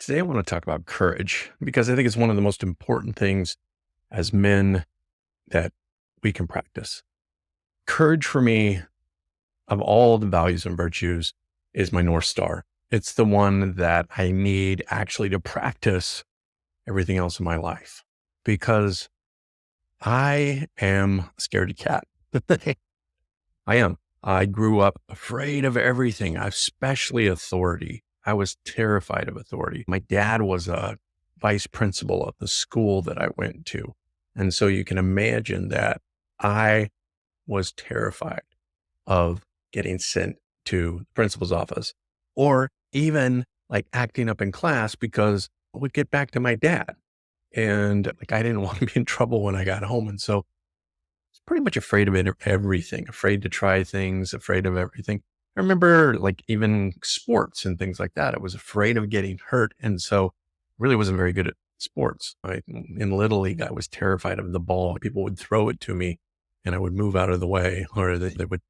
Today, I want to talk about courage because I think it's one of the most important things as men that we can practice. Courage for me, of all the values and virtues, is my North Star. It's the one that I need actually to practice everything else in my life because I am a scaredy cat. I am. I grew up afraid of everything, especially authority. I was terrified of authority. My dad was a vice principal of the school that I went to. And so you can imagine that I was terrified of getting sent to the principal's office or even like acting up in class because I would get back to my dad. And like I didn't want to be in trouble when I got home. And so pretty much afraid of everything, afraid to try things, afraid of everything. I remember like even sports and things like that. I was afraid of getting hurt. And so really wasn't very good at sports. In Little League, I was terrified of the ball. People would throw it to me and I would move out of the way, or they would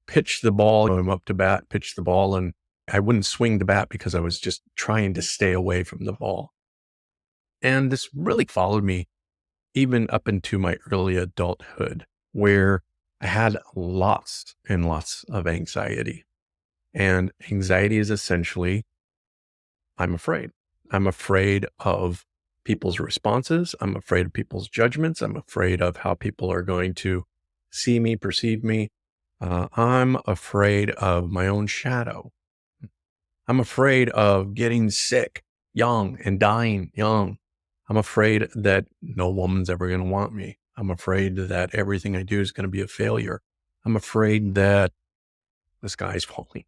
pitch the ball. I'm up to bat, pitch the ball, and I wouldn't swing the bat because I was just trying to stay away from the ball. And this really followed me even up into my early adulthood, where I had lots and lots of anxiety. And anxiety is essentially, I'm afraid. I'm afraid of people's responses. I'm afraid of people's judgments. I'm afraid of how people are going to see me, perceive me. I'm afraid of my own shadow. I'm afraid of getting sick young and dying young. I'm afraid that no woman's ever going to want me. I'm afraid that everything I do is going to be a failure. I'm afraid that the sky's falling.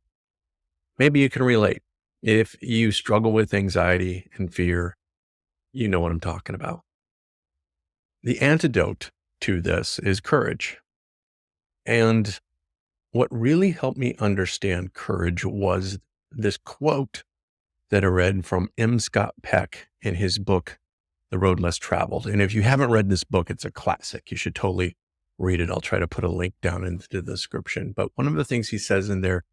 Maybe you can relate. If you struggle with anxiety and fear, you know what I'm talking about. The antidote to this is courage. And what really helped me understand courage was this quote that I read from M. Scott Peck in his book, The Road Less Traveled. And if you haven't read this book, it's a classic. You should totally read it. I'll try to put a link down into the description. But one of the things he says in there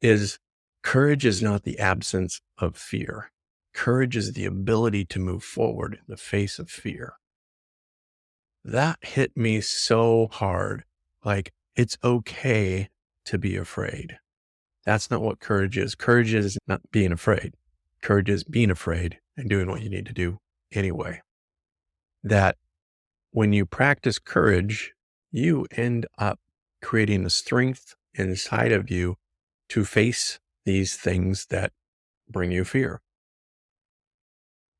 is courage is not the absence of fear. Courage is the ability to move forward in the face of fear. That hit me so hard. Like, it's okay to be afraid. That's not what courage is. Courage is not being afraid. Courage is being afraid and doing what you need to do anyway. That when you practice courage, you end up creating the strength inside of you to face these things that bring you fear.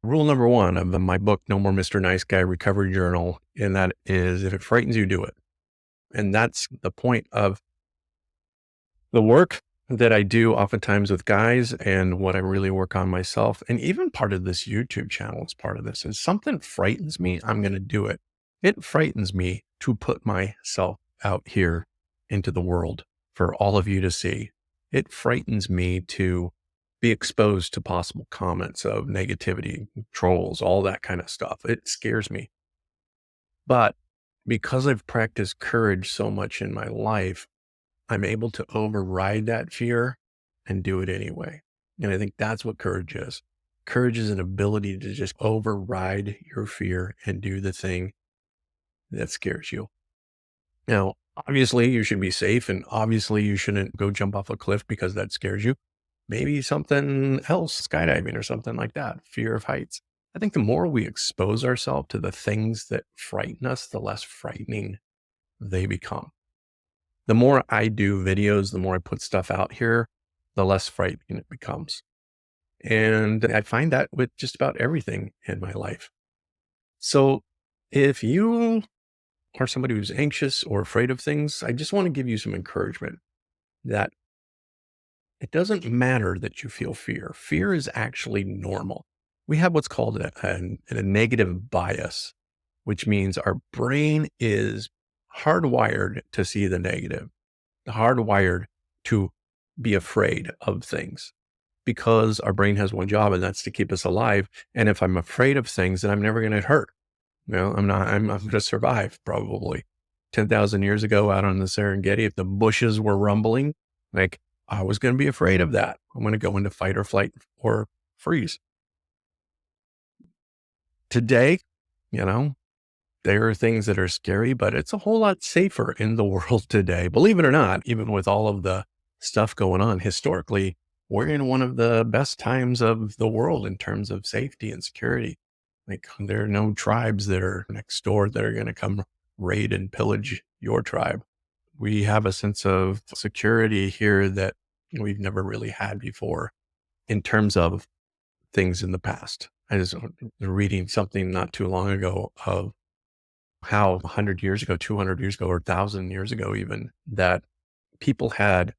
Rule number one of my book, No More Mr. Nice Guy Recovery Journal, and that is if it frightens you, do it. And that's the point of the work that I do oftentimes with guys and what I really work on myself. And even part of this YouTube channel is part of this. Is something frightens me, I'm going to do it. It frightens me to put myself out here into the world for all of you to see. It frightens me to be exposed to possible comments of negativity, trolls, all that kind of stuff. It scares me. But because I've practiced courage so much in my life, I'm able to override that fear and do it anyway. And I think that's what courage is. Courage is an ability to just override your fear and do the thing that scares you. Now, obviously you should be safe, and obviously you shouldn't go jump off a cliff because that scares you. Maybe something else, skydiving or something like that, fear of heights. I think the more we expose ourselves to the things that frighten us, the less frightening they become. The more I do videos, the more I put stuff out here, the less frightening it becomes. And I find that with just about everything in my life. So if you are somebody who's anxious or afraid of things, I just want to give you some encouragement that it doesn't matter that you feel fear. Fear is actually normal. We have what's called a negative bias, which means our brain is hardwired to see the negative, hardwired to be afraid of things because our brain has one job, and that's to keep us alive. And if I'm afraid of things, then I'm never going to get hurt. I'm going to survive probably. 10,000 years ago out on the Serengeti, if the bushes were rumbling, like I was going to be afraid of that. I'm going to go into fight or flight or freeze. Today, you know, there are things that are scary, but it's a whole lot safer in the world today. Believe it or not, even with all of the stuff going on historically, we're in one of the best times of the world in terms of safety and security. Like there are no tribes that are next door that are going to come raid and pillage your tribe. We have a sense of security here that we've never really had before in terms of things in the past. I was reading something not too long ago of how 100 years ago, 200 years ago, or 1,000 years ago, even that people had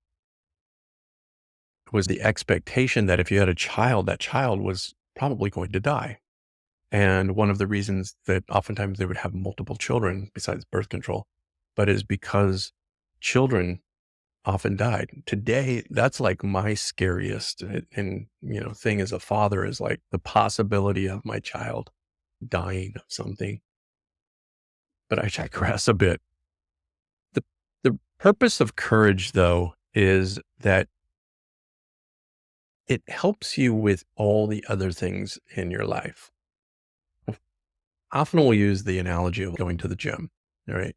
was the expectation that if you had a child, that child was probably going to die. And one of the reasons that oftentimes they would have multiple children besides birth control, but is because children often died. Today, that's like my scariest thing as a father is like the possibility of my child dying of something. But I digress a bit. The the purpose of courage though is that it helps you with all the other things in your life. Often we'll use the analogy of going to the gym. All right.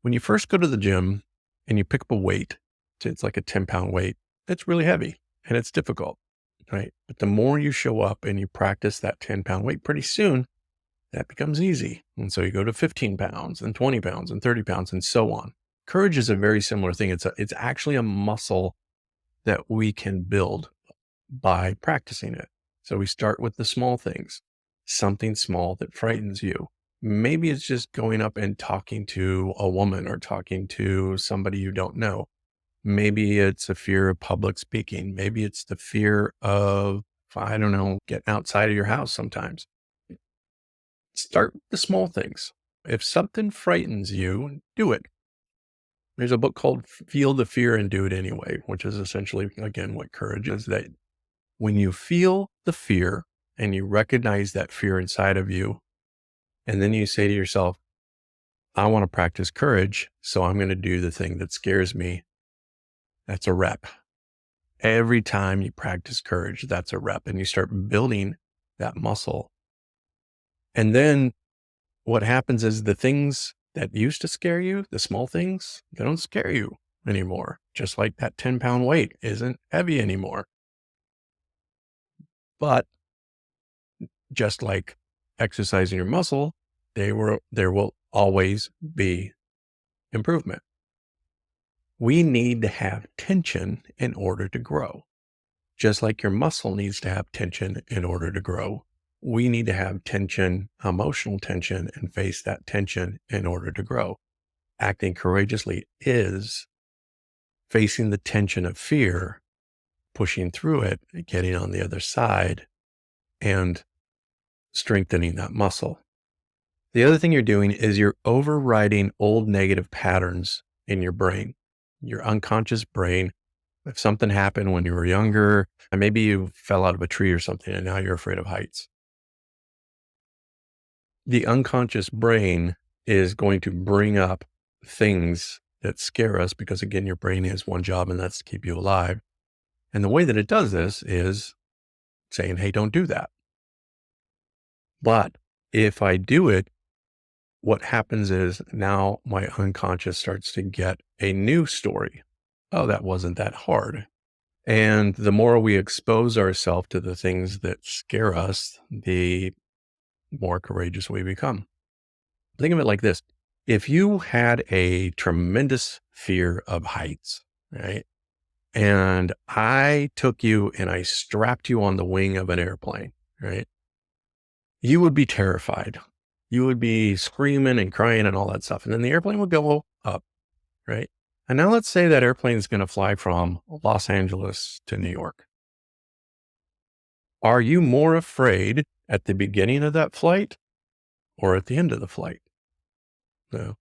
When you first go to the gym and you pick up a weight, it's like a 10-pound weight, it's really heavy and it's difficult. Right. But the more you show up and you practice that 10-pound weight, pretty soon that becomes easy. And so you go to 15 pounds and 20 pounds and 30 pounds and so on. Courage is a very similar thing. It's actually a muscle that we can build by practicing it. So we start with the small things, something small that frightens you. Maybe it's just going up and talking to a woman or talking to somebody you don't know. Maybe it's a fear of public speaking. Maybe it's the fear of, I don't know, getting outside of your house sometimes. Start with the small things. If something frightens you, do it. There's a book called Feel the Fear and Do It Anyway, which is essentially, again, what courage is, that when you feel the fear and you recognize that fear inside of you, and then you say to yourself, I want to practice courage, so I'm going to do the thing that scares me. That's a rep. Every time you practice courage, that's a rep, and you start building that muscle. And then what happens is the things that used to scare you, the small things, they don't scare you anymore. Just like that 10-pound weight isn't heavy anymore. But just like exercising your muscle, there will always be improvement. We need to have tension in order to grow. Just like your muscle needs to have tension in order to grow, we need to have tension, emotional tension, and face that tension in order to grow. Acting courageously is facing the tension of fear, pushing through it, getting on the other side, and strengthening that muscle. The other thing you're doing is you're overriding old negative patterns in your brain, your unconscious brain. If something happened when you were younger, and maybe you fell out of a tree or something, and now you're afraid of heights. The unconscious brain is going to bring up things that scare us because, again, your brain has one job, and that's to keep you alive. And the way that it does this is saying, hey, don't do that. But if I do it, what happens is now my unconscious starts to get a new story. Oh, that wasn't that hard. And the more we expose ourselves to the things that scare us, the more courageous we become. Think of it like this. If you had a tremendous fear of heights, right? And I took you and I strapped you on the wing of an airplane, right? You would be terrified. You would be screaming and crying and all that stuff. And then the airplane would go up, right? And now let's say that airplane is going to fly from Los Angeles to New York. Are you more afraid at the beginning of that flight or at the end of the flight? No.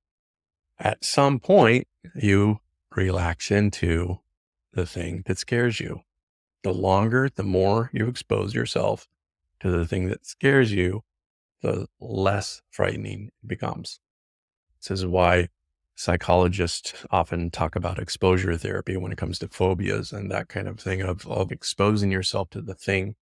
At some point, you relax into the thing that scares you. The longer, the more you expose yourself to the thing that scares you, the less frightening it becomes. This is why psychologists often talk about exposure therapy when it comes to phobias and that kind of thing of exposing yourself to the thing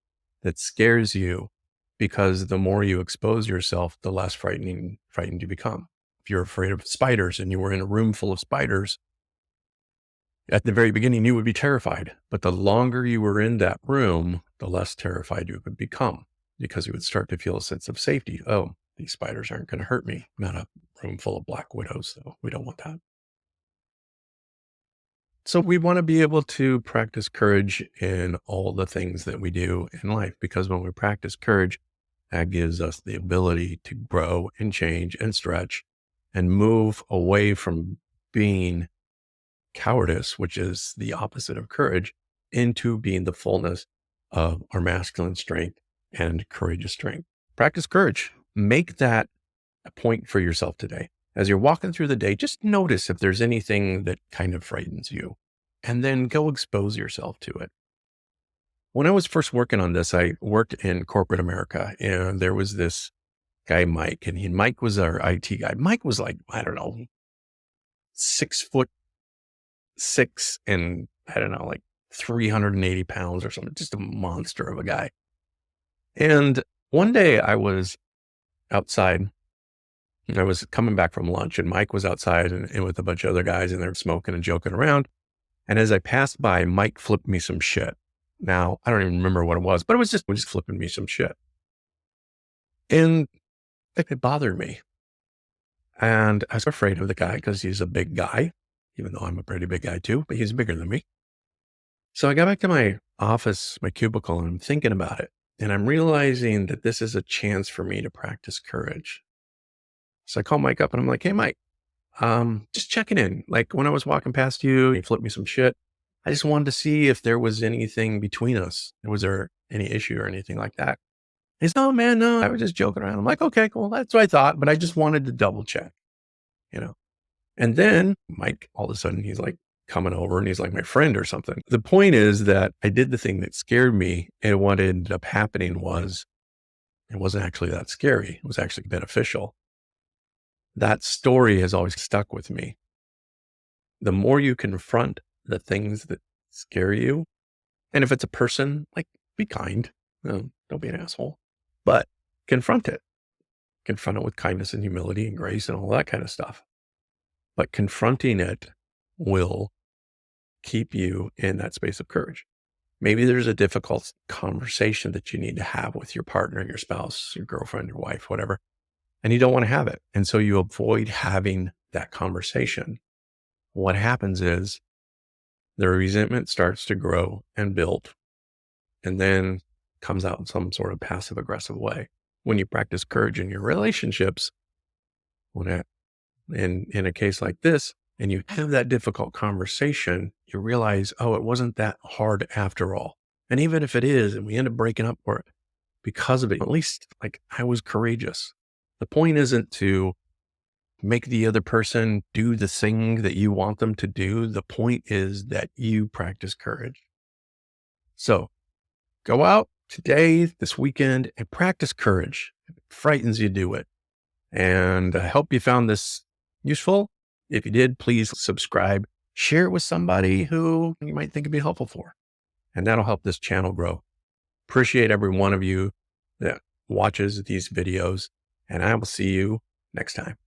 that scares you because the more you expose yourself, the less frightened you become. If you're afraid of spiders and you were in a room full of spiders, at the very beginning, you would be terrified. But the longer you were in that room, the less terrified you would become because you would start to feel a sense of safety. Oh, these spiders aren't going to hurt me. I'm not a room full of black widows, so we don't want that. So we want to be able to practice courage in all the things that we do in life, because when we practice courage, that gives us the ability to grow and change and stretch and move away from being cowardice, which is the opposite of courage, into being the fullness of our masculine strength and courageous strength. Practice courage. Make that a point for yourself today. As you're walking through the day, just notice if there's anything that kind of frightens you, and then go expose yourself to it. When I was first working on this, I worked in corporate America, and there was this guy, Mike, and Mike was our IT guy. Mike was like, I don't know, 6'6" and I don't know, like 380 pounds or something, just a monster of a guy. And one day I was outside and I was coming back from lunch, and Mike was outside and with a bunch of other guys, and they were smoking and joking around. And as I passed by, Mike flipped me some shit. Now, I don't even remember what it was, but it was just flipping me some shit. And it bothered me. And I was afraid of the guy because he's a big guy, even though I'm a pretty big guy too, but he's bigger than me. So I got back to my office, my cubicle, and I'm thinking about it. And I'm realizing that this is a chance for me to practice courage. So I call Mike up and I'm like, hey, Mike, just checking in. Like when I was walking past you, you flipped me some shit. I just wanted to see if there was anything between us. Was there any issue or anything like that? He's, no, man, no, I was just joking around. I'm like, okay, cool. That's what I thought, but I just wanted to double check, you know? And then Mike, all of a sudden, he's like coming over and he's like my friend or something. The point is that I did the thing that scared me. And what ended up happening was it wasn't actually that scary. It was actually beneficial. That story has always stuck with me. The more you confront the things that scare you, and if it's a person, like be kind, don't be an asshole, but confront it with kindness and humility and grace and all that kind of stuff. But confronting it will keep you in that space of courage. Maybe there's a difficult conversation that you need to have with your partner, your spouse, your girlfriend, your wife, whatever, and you don't want to have it. And so you avoid having that conversation. What happens is the resentment starts to grow and build, and then comes out in some sort of passive aggressive way. When you practice courage in your relationships, in a case like this, and you have that difficult conversation, you realize, oh, it wasn't that hard after all. And even if it is, and we end up breaking up for it because of it, at least like I was courageous. The point isn't to make the other person do the thing that you want them to do. The point is that you practice courage. So go out today, this weekend, and practice courage. If it frightens you, do it. And I hope you found this useful. If you did, please subscribe, share it with somebody who you might think it'd be helpful for. And that'll help this channel grow. Appreciate every one of you that watches these videos, and I will see you next time.